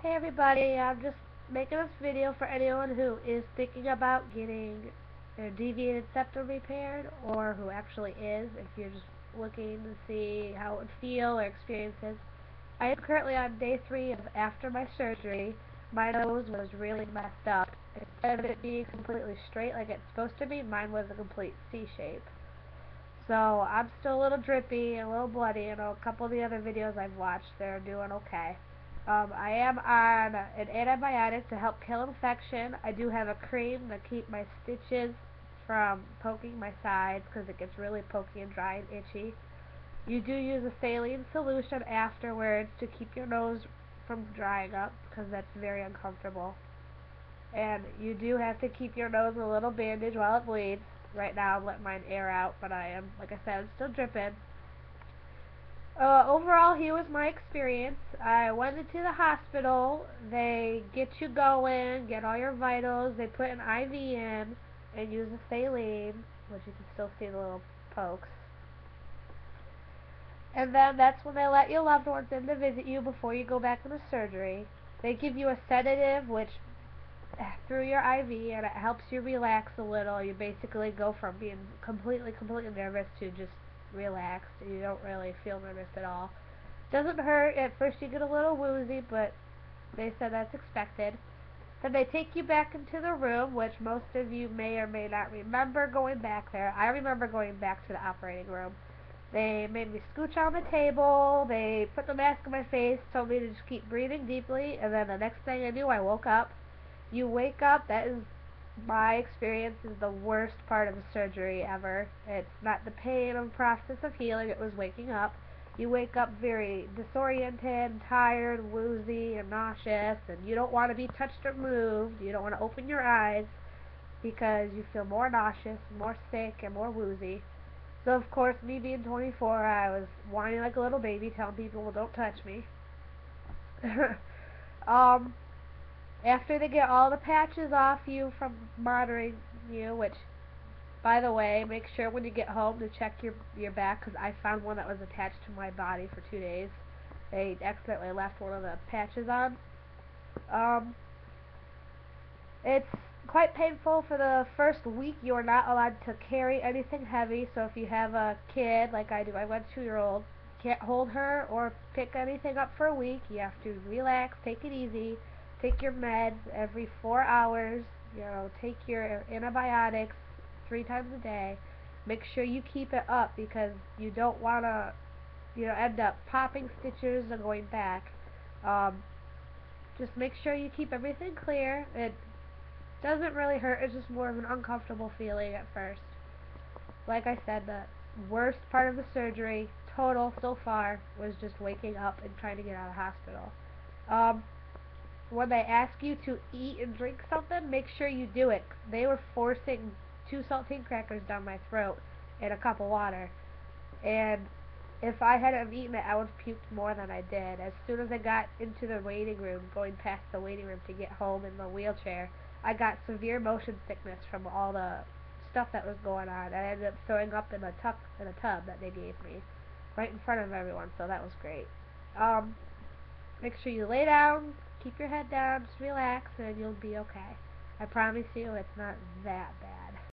Hey everybody, I'm just making this video for anyone who is thinking about getting their deviated septum repaired, or who actually is, if you're just looking to see how it would feel or experiences. I am currently on day 3 of after my surgery. My nose was really messed up. Instead of it being completely straight like it's supposed to be, mine was a complete C shape. So I'm still a little drippy and a little bloody, and a couple of the other videos I've watched, they're doing okay. I am on an antibiotic to help kill infection. I do have a cream to keep my stitches from poking my sides because it gets really pokey and dry and itchy. You do use a saline solution afterwards to keep your nose from drying up because that's very uncomfortable. And you do have to keep your nose a little bandaged while it bleeds. Right now I'm letting mine air out, but I am, like I said, I'm still dripping. Overall, here was my experience. I went into the hospital. They get you going, get all your vitals. They put an IV in and use a saline, which you can still see the little pokes. And then that's when they let your loved ones in to visit you before you go back into surgery. They give you a sedative, which through your IV, and it helps you relax a little. You basically go from being completely nervous to just relaxed. You don't really feel nervous at all. Doesn't hurt. At first you get a little woozy, but they said that's expected. Then they take you back into the room, which most of you may or may not remember going back there. I remember going back to the operating room. They made me scooch on the table. They put the mask on my face, told me to just keep breathing deeply, and then the next thing I knew, I woke up. You wake up, that is my experience, is the worst part of the surgery ever. It's not the pain of the process of healing, it was waking up. You wake up very disoriented, tired, woozy, and nauseous, and you don't want to be touched or moved. You don't want to open your eyes because you feel more nauseous, more sick, and more woozy. So of course, me being 24, I was whining like a little baby, telling people, well, don't touch me. After they get all the patches off you from monitoring you, which, by the way, make sure when you get home to check your back, because I found one that was attached to my body for 2 days. They accidentally left one of the patches on. It's quite painful. For the first week. You are not allowed to carry anything heavy, so if you have a kid, like I do, I've got a 2-year-old, can't hold her or pick anything up for a week. You have to relax, take it easy, take your meds every 4 hours, take your antibiotics 3 times a day. Make sure you keep it up because you don't want to, end up popping stitches and going back. Just make sure you keep everything clear. It doesn't really hurt, it's just more of an uncomfortable feeling at first. Like I said, the worst part of the surgery, total so far, was just waking up and trying to get out of the hospital. When they ask you to eat and drink something, make sure you do it. They were forcing 2 saltine crackers down my throat and a cup of water. And if I hadn't eaten it, I would have puked more than I did. As soon as I got into the waiting room, going past the waiting room to get home in the wheelchair, I got severe motion sickness from all the stuff that was going on. I ended up throwing up in a tub that they gave me right in front of everyone, so that was great. Make sure you lay down, keep your head down, just relax, and you'll be okay. I promise you it's not that bad.